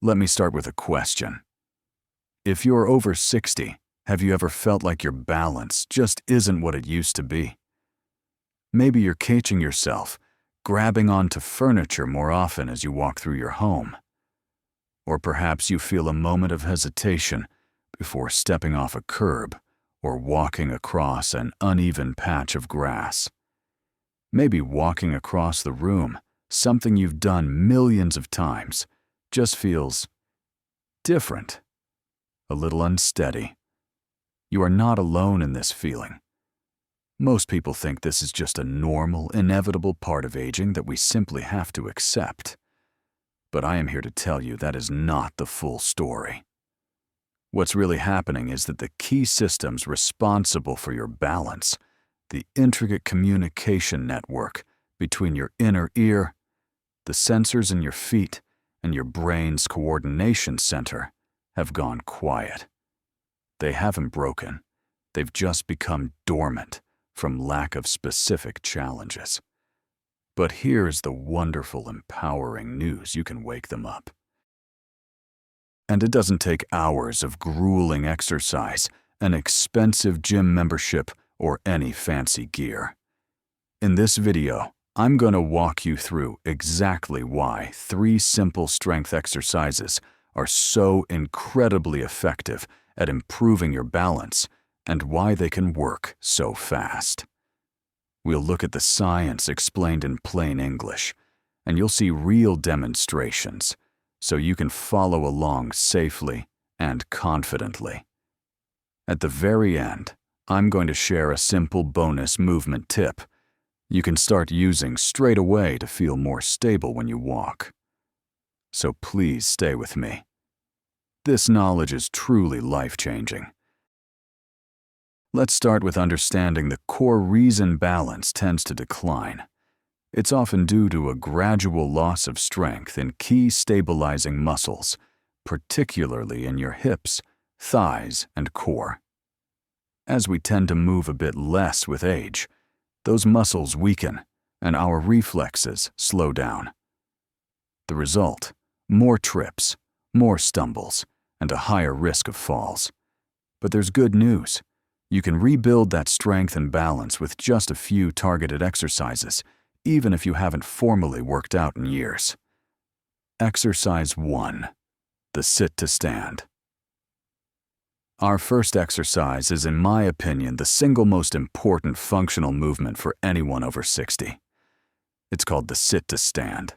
Let me start with a question. If you're over 60, have you ever felt like your balance just isn't what it used to be? Maybe you're catching yourself, grabbing onto furniture more often as you walk through your home. Or perhaps you feel a moment of hesitation before stepping off a curb or walking across an uneven patch of grass. Maybe walking across the room, something you've done millions of times, just feels different, a little unsteady. You are not alone in this feeling. Most people think this is just a normal, inevitable part of aging that we simply have to accept. But I am here to tell you that is not the full story. What's really happening is that the key systems responsible for your balance, the intricate communication network between your inner ear, the sensors in your feet, and your brain's coordination center, have gone quiet. They haven't broken. They've just become dormant from lack of specific challenges. But here is the wonderful, empowering news: you can wake them up. And it doesn't take hours of grueling exercise, an expensive gym membership, or any fancy gear. In this video, I'm going to walk you through exactly why 3 simple strength exercises are so incredibly effective at improving your balance and why they can work so fast. We'll look at the science explained in plain English, and you'll see real demonstrations so you can follow along safely and confidently. At the very end, I'm going to share a simple bonus movement tip you can start using straight away to feel more stable when you walk. So please stay with me. This knowledge is truly life-changing. Let's start with understanding the core reason balance tends to decline. It's often due to a gradual loss of strength in key stabilizing muscles, particularly in your hips, thighs, and core. As we tend to move a bit less with age, those muscles weaken and our reflexes slow down. The result: more trips, more stumbles, and a higher risk of falls. But there's good news. You can rebuild that strength and balance with just a few targeted exercises, even if you haven't formally worked out in years. Exercise 1. The sit-to-stand. Our first exercise is, in my opinion, the single most important functional movement for anyone over 60. It's called the sit-to-stand.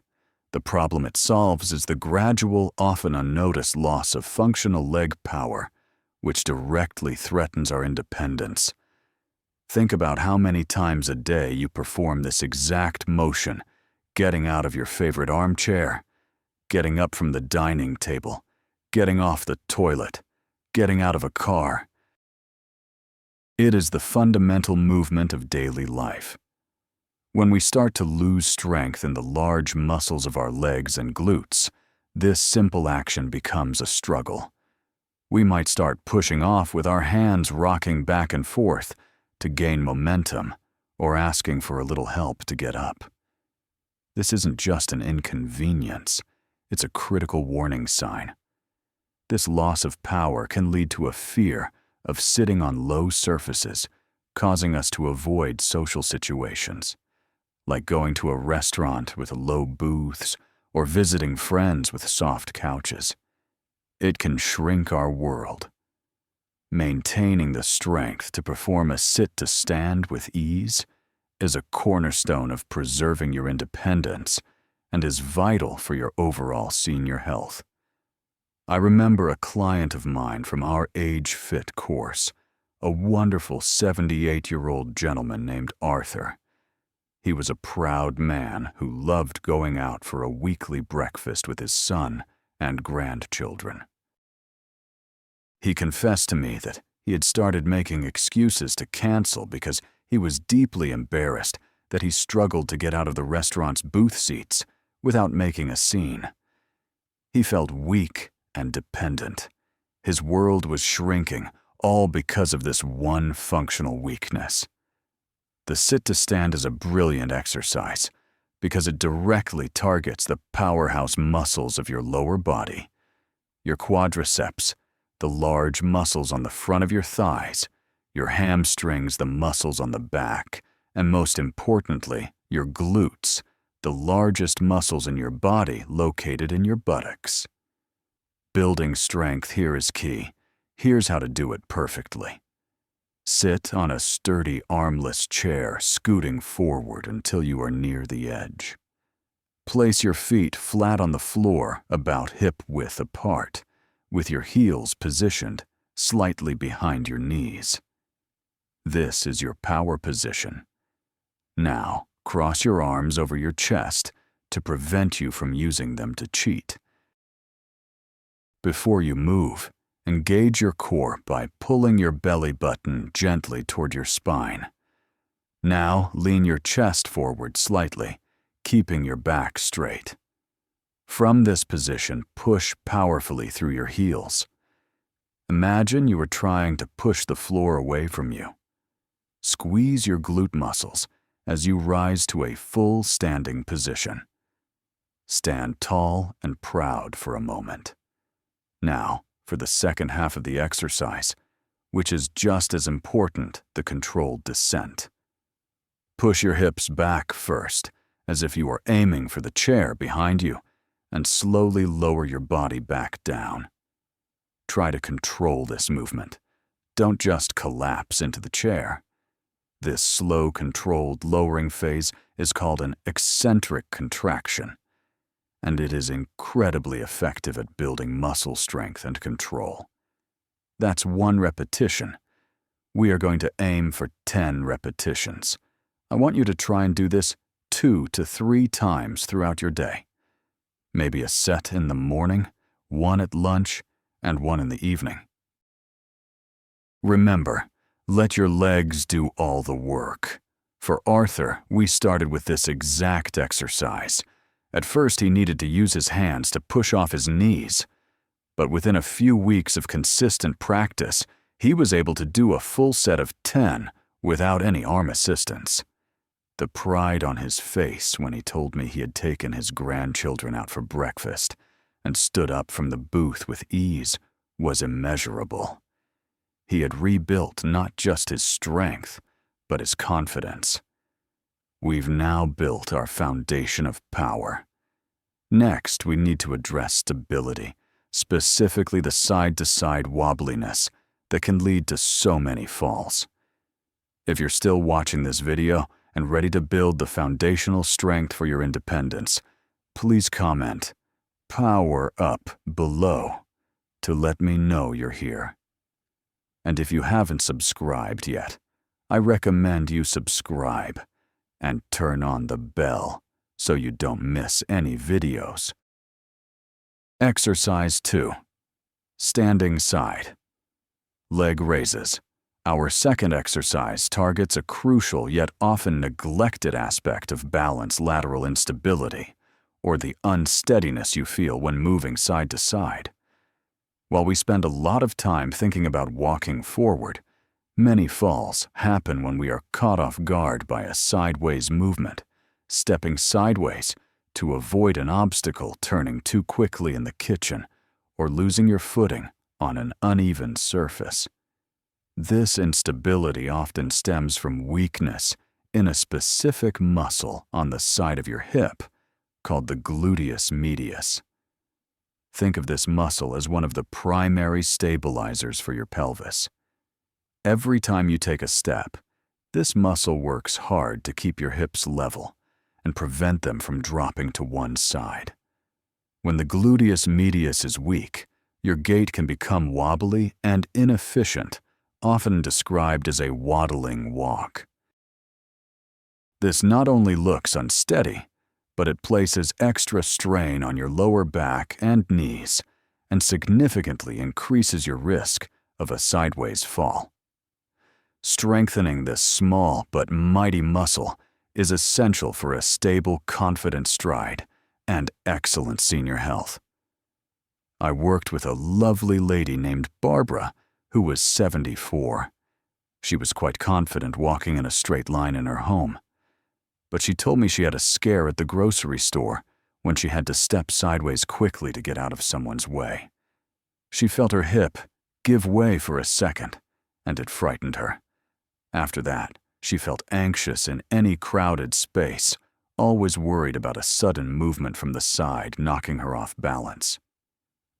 The problem it solves is the gradual, often unnoticed loss of functional leg power, which directly threatens our independence. Think about how many times a day you perform this exact motion, getting out of your favorite armchair, getting up from the dining table, getting off the toilet, getting out of a car. It is the fundamental movement of daily life. When we start to lose strength in the large muscles of our legs and glutes, this simple action becomes a struggle. We might start pushing off with our hands rocking back and forth to gain momentum, or asking for a little help to get up. This isn't just an inconvenience, it's a critical warning sign. This loss of power can lead to a fear of sitting on low surfaces, causing us to avoid social situations, like going to a restaurant with low booths or visiting friends with soft couches. It can shrink our world. Maintaining the strength to perform a sit-to-stand with ease is a cornerstone of preserving your independence and is vital for your overall senior health. I remember a client of mine from our Age Fit course, a wonderful 78-year-old gentleman named Arthur. He was a proud man who loved going out for a weekly breakfast with his son and grandchildren. He confessed to me that he had started making excuses to cancel because he was deeply embarrassed that he struggled to get out of the restaurant's booth seats without making a scene. He felt weak and dependent. His world was shrinking, all because of this one functional weakness. The sit-to-stand is a brilliant exercise because it directly targets the powerhouse muscles of your lower body, your quadriceps, the large muscles on the front of your thighs, your hamstrings, the muscles on the back, and most importantly, your glutes, the largest muscles in your body located in your buttocks. Building strength here is key. Here's how to do it perfectly. Sit on a sturdy armless chair, scooting forward until you are near the edge. Place your feet flat on the floor, about hip-width apart, with your heels positioned slightly behind your knees. This is your power position. Now, cross your arms over your chest to prevent you from using them to cheat. Before you move, engage your core by pulling your belly button gently toward your spine. Now, lean your chest forward slightly, keeping your back straight. From this position, push powerfully through your heels. Imagine you are trying to push the floor away from you. Squeeze your glute muscles as you rise to a full standing position. Stand tall and proud for a moment. Now, for the second half of the exercise, which is just as important, the controlled descent. Push your hips back first, as if you are aiming for the chair behind you, and slowly lower your body back down. Try to control this movement. Don't just collapse into the chair. This slow, controlled lowering phase is called an eccentric contraction, and it is incredibly effective at building muscle strength and control. That's 1 repetition. We are going to aim for 10 repetitions. I want you to try and do this 2 to 3 times throughout your day. Maybe a set in the morning, 1 at lunch, and 1 in the evening. Remember, let your legs do all the work. For Arthur, we started with this exact exercise. At first, he needed to use his hands to push off his knees, but within a few weeks of consistent practice, he was able to do a full set of 10 without any arm assistance. The pride on his face when he told me he had taken his grandchildren out for breakfast and stood up from the booth with ease was immeasurable. He had rebuilt not just his strength, but his confidence. We've now built our foundation of power. Next, we need to address stability, specifically the side-to-side wobbliness that can lead to so many falls. If you're still watching this video and ready to build the foundational strength for your independence, please comment "Power Up" below to let me know you're here. And if you haven't subscribed yet, I recommend you subscribe and turn on the bell so you don't miss any videos. Exercise 2. Standing side. Leg raises. Our second exercise targets a crucial yet often neglected aspect of balance: lateral instability, or the unsteadiness you feel when moving side to side. While we spend a lot of time thinking about walking forward, many falls happen when we are caught off guard by a sideways movement, stepping sideways to avoid an obstacle, turning too quickly in the kitchen, or losing your footing on an uneven surface. This instability often stems from weakness in a specific muscle on the side of your hip called the gluteus medius. Think of this muscle as one of the primary stabilizers for your pelvis. Every time you take a step, this muscle works hard to keep your hips level and prevent them from dropping to one side. When the gluteus medius is weak, your gait can become wobbly and inefficient, often described as a waddling walk. This not only looks unsteady, but it places extra strain on your lower back and knees and significantly increases your risk of a sideways fall. Strengthening this small but mighty muscle is essential for a stable, confident stride and excellent senior health. I worked with a lovely lady named Barbara who was 74. She was quite confident walking in a straight line in her home, but she told me she had a scare at the grocery store when she had to step sideways quickly to get out of someone's way. She felt her hip give way for a second, and it frightened her. After that, she felt anxious in any crowded space, always worried about a sudden movement from the side knocking her off balance.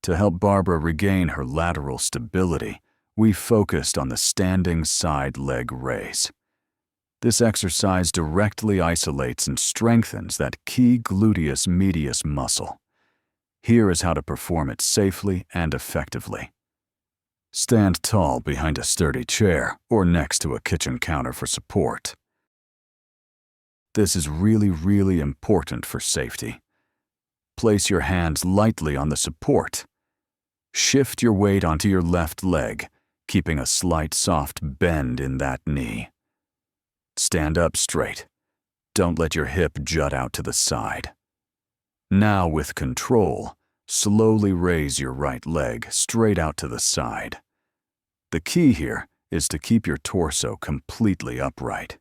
To help Barbara regain her lateral stability, we focused on the standing side leg raise. This exercise directly isolates and strengthens that key gluteus medius muscle. Here is how to perform it safely and effectively. Stand tall behind a sturdy chair or next to a kitchen counter for support. This is really important for safety. Place your hands lightly on the support. Shift your weight onto your left leg, keeping a slight soft bend in that knee. Stand up straight. Don't let your hip jut out to the side. Now, with control, slowly raise your right leg straight out to the side. The key here is to keep your torso completely upright.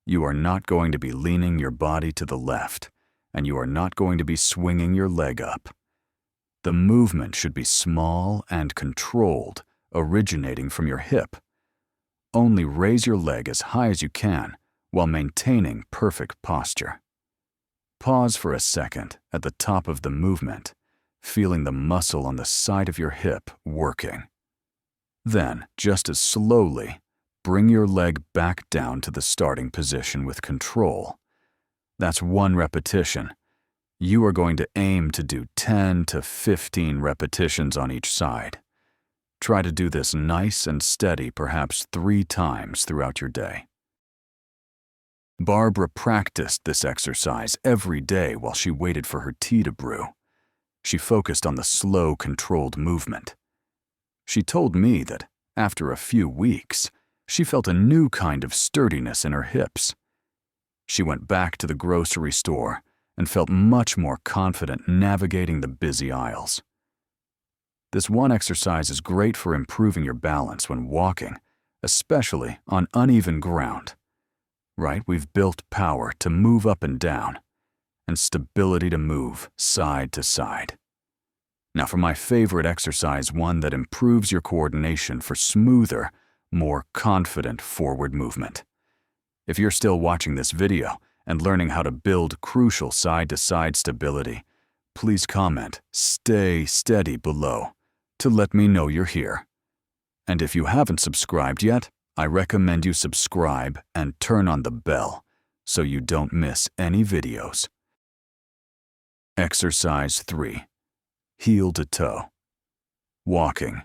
You are not going to be leaning your body to the left, and you are not going to be swinging your leg up. The movement should be small and controlled, originating from your hip. Only raise your leg as high as you can while maintaining perfect posture. Pause for a second at the top of the movement, feeling the muscle on the side of your hip working. Then, just as slowly, bring your leg back down to the starting position with control. That's 1 repetition. You are going to aim to do 10 to 15 repetitions on each side. Try to do this nice and steady perhaps 3 times throughout your day. Barbara practiced this exercise every day while she waited for her tea to brew. She focused on the slow, controlled movement. She told me that, after a few weeks, she felt a new kind of sturdiness in her hips. She went back to the grocery store and felt much more confident navigating the busy aisles. This one exercise is great for improving your balance when walking, especially on uneven ground. Right, we've built power to move up and down, and stability to move side to side. Now for my favorite exercise, one that improves your coordination for smoother, more confident forward movement. If you're still watching this video and learning how to build crucial side-to-side stability, please comment "Stay steady" below to let me know you're here. And if you haven't subscribed yet, I recommend you subscribe and turn on the bell so you don't miss any videos. Exercise 3. Heel to toe. Walking.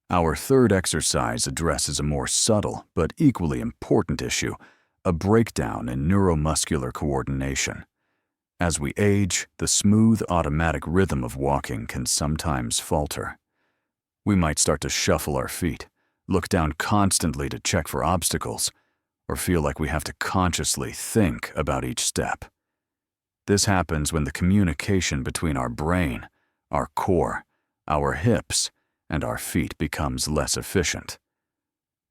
Our third exercise addresses a more subtle but equally important issue, a breakdown in neuromuscular coordination. As we age, the smooth, automatic rhythm of walking can sometimes falter. We might start to shuffle our feet, look down constantly to check for obstacles, or feel like we have to consciously think about each step. This happens when the communication between our brain, our core, our hips, and our feet becomes less efficient.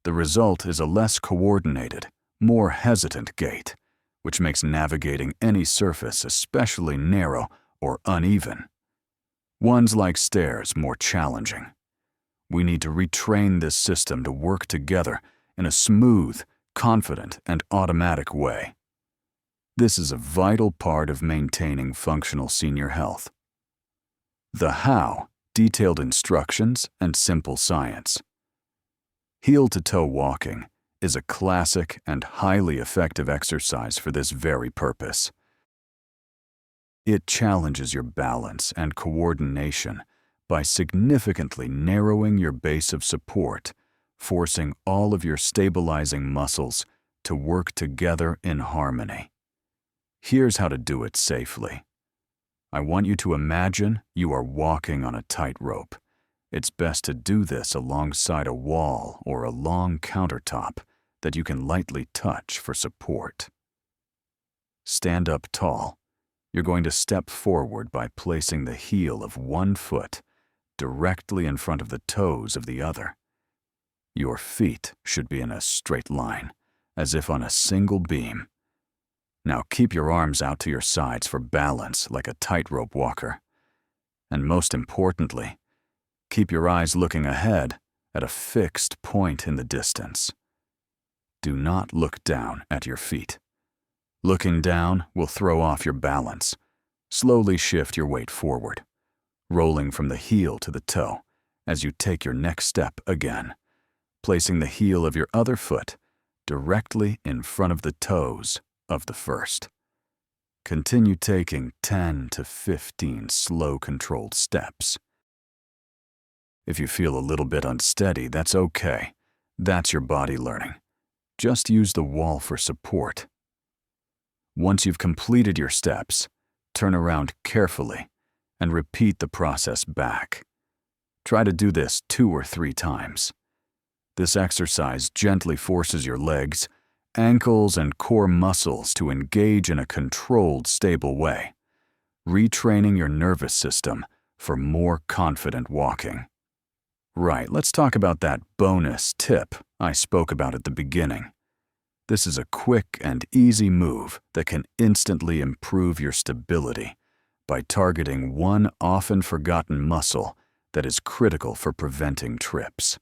The result is a less coordinated, more hesitant gait, which makes navigating any surface especially narrow or uneven. Ones like stairs more challenging. We need to retrain this system to work together in a smooth, confident, and automatic way. This is a vital part of maintaining functional senior health. The how, detailed instructions, and simple science. Heel-to-toe walking is a classic and highly effective exercise for this very purpose. It challenges your balance and coordination by significantly narrowing your base of support, forcing all of your stabilizing muscles to work together in harmony. Here's how to do it safely. I want you to imagine you are walking on a tightrope. It's best to do this alongside a wall or a long countertop that you can lightly touch for support. Stand up tall. You're going to step forward by placing the heel of one foot directly in front of the toes of the other. Your feet should be in a straight line, as if on a single beam. Now keep your arms out to your sides for balance like a tightrope walker. And most importantly, Keep your eyes looking ahead at a fixed point in the distance. Do not look down at your feet. Looking down will throw off your balance. Slowly shift your weight forward, rolling from the heel to the toe as you take your next step again, placing the heel of your other foot directly in front of the toes of the first. Continue taking 10 to 15 slow, controlled steps. If you feel a little bit unsteady, that's okay. That's your body learning. Just use the wall for support. Once you've completed your steps, turn around carefully and repeat the process back. Try to do this 2 or 3 times. This exercise gently forces your legs, ankles, and core muscles to engage in a controlled, stable way, retraining your nervous system for more confident walking. Right, let's talk about that bonus tip I spoke about at the beginning. This is a quick and easy move that can instantly improve your stability by targeting one often forgotten muscle that is critical for preventing trips.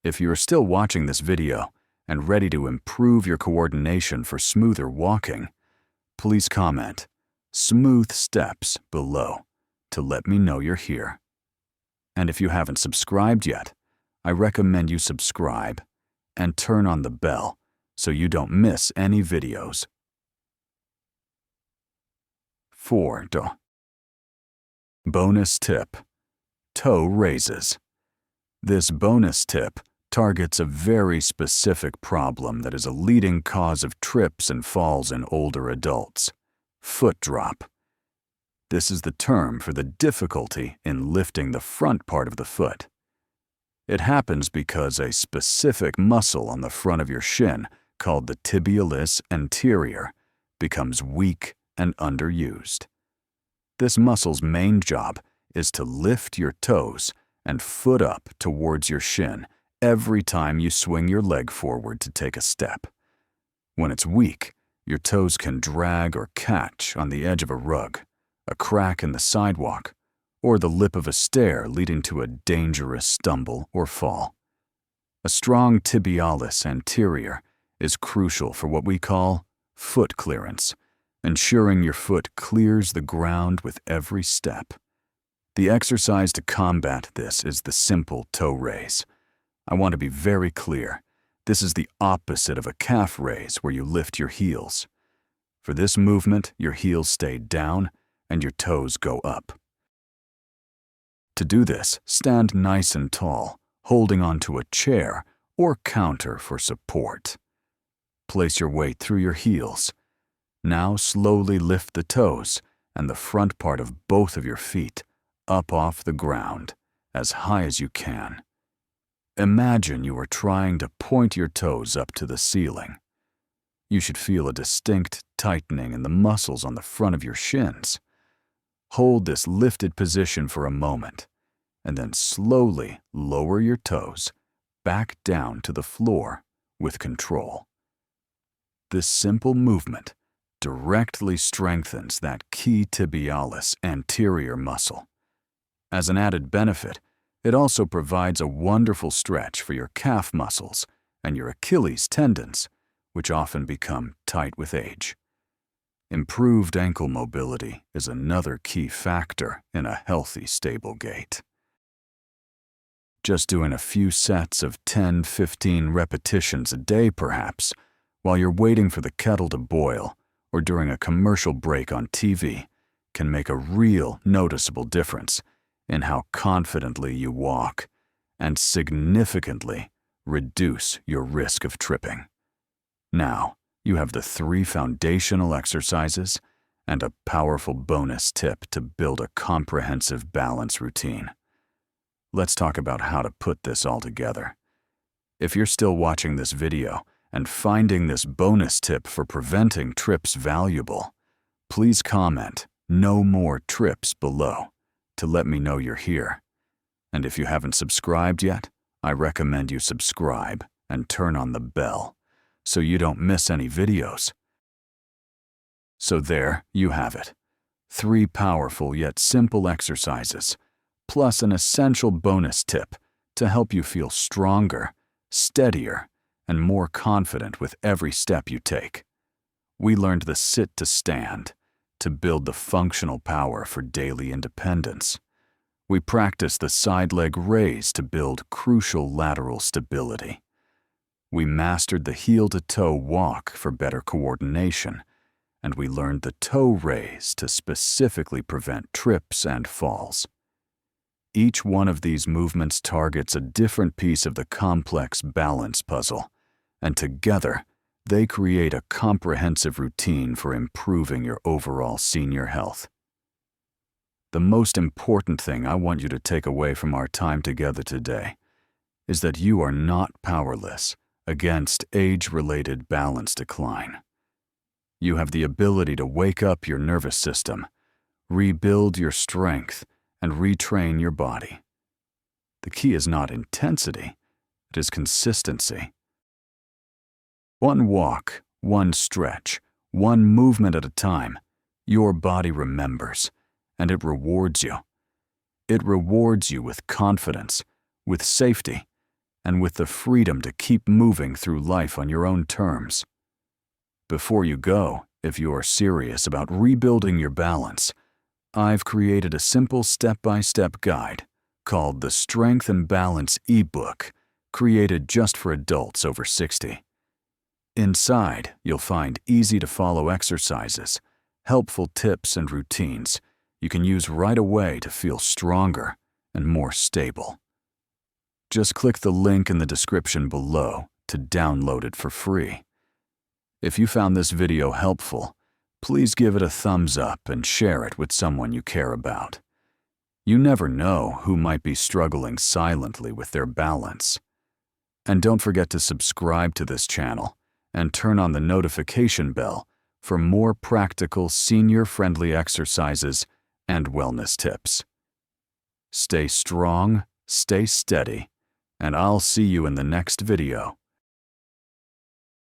If you are still watching this video and ready to improve your coordination for smoother walking, please comment "smooth steps" below to let me know you're here. And if you haven't subscribed yet, I recommend you subscribe and turn on the bell so you don't miss any videos. 4. Bonus tip: toe raises. This bonus tip targets a very specific problem that is a leading cause of trips and falls in older adults: foot drop. This is the term for the difficulty in lifting the front part of the foot. It happens because a specific muscle on the front of your shin, called the tibialis anterior, becomes weak and underused. This muscle's main job is to lift your toes and foot up towards your shin every time you swing your leg forward to take a step. When it's weak, your toes can drag or catch on the edge of a rug, a crack in the sidewalk, or the lip of a stair, leading to a dangerous stumble or fall. A strong tibialis anterior is crucial for what we call foot clearance, ensuring your foot clears the ground with every step. The exercise to combat this is the simple toe raise. I want to be very clear. This is the opposite of a calf raise where you lift your heels. For this movement, your heels stay down and your toes go up. To do this, stand nice and tall, holding onto a chair or counter for support. Place your weight through your heels. Now slowly lift the toes and the front part of both of your feet up off the ground as high as you can. Imagine you are trying to point your toes up to the ceiling. You should feel a distinct tightening in the muscles on the front of your shins. Hold this lifted position for a moment, and then slowly lower your toes back down to the floor with control. This simple movement directly strengthens that key tibialis anterior muscle. As an added benefit, it also provides a wonderful stretch for your calf muscles and your Achilles tendons, which often become tight with age. Improved ankle mobility is another key factor in a healthy, stable gait. Just doing a few sets of 10-15 repetitions a day, perhaps, while you're waiting for the kettle to boil or during a commercial break on TV, can make a real noticeable difference in how confidently you walk and significantly reduce your risk of tripping. Now, you have the 3 foundational exercises and a powerful bonus tip to build a comprehensive balance routine. Let's talk about how to put this all together. If you're still watching this video and finding this bonus tip for preventing trips valuable, please comment "No more trips" below to let me know you're here. And if you haven't subscribed yet, I recommend you subscribe and turn on the bell so you don't miss any videos. So there you have it. 3 powerful yet simple exercises, plus an essential bonus tip to help you feel stronger, steadier, and more confident with every step you take. We learned the sit to stand to build the functional power for daily independence. We practiced the side leg raise to build crucial lateral stability. We mastered the heel-to-toe walk for better coordination, and we learned the toe raise to specifically prevent trips and falls. Each one of these movements targets a different piece of the complex balance puzzle, and together, they create a comprehensive routine for improving your overall senior health. The most important thing I want you to take away from our time together today is that you are not powerless against age-related balance decline. You have the ability to wake up your nervous system, rebuild your strength, and retrain your body. The key is not intensity, it is consistency. One walk, one stretch, one movement at a time, your body remembers, and it rewards you. It rewards you with confidence, with safety, and with the freedom to keep moving through life on your own terms. Before you go, if you are serious about rebuilding your balance, I've created a simple step-by-step guide called the Strength and Balance Ebook, created just for adults over 60. Inside, you'll find easy-to-follow exercises, helpful tips and routines you can use right away to feel stronger and more stable. Just click the link in the description below to download it for free. If you found this video helpful, please give it a thumbs up and share it with someone you care about. You never know who might be struggling silently with their balance. And don't forget to subscribe to this channel and turn on the notification bell for more practical senior-friendly exercises and wellness tips. Stay strong, stay steady, and I'll see you in the next video.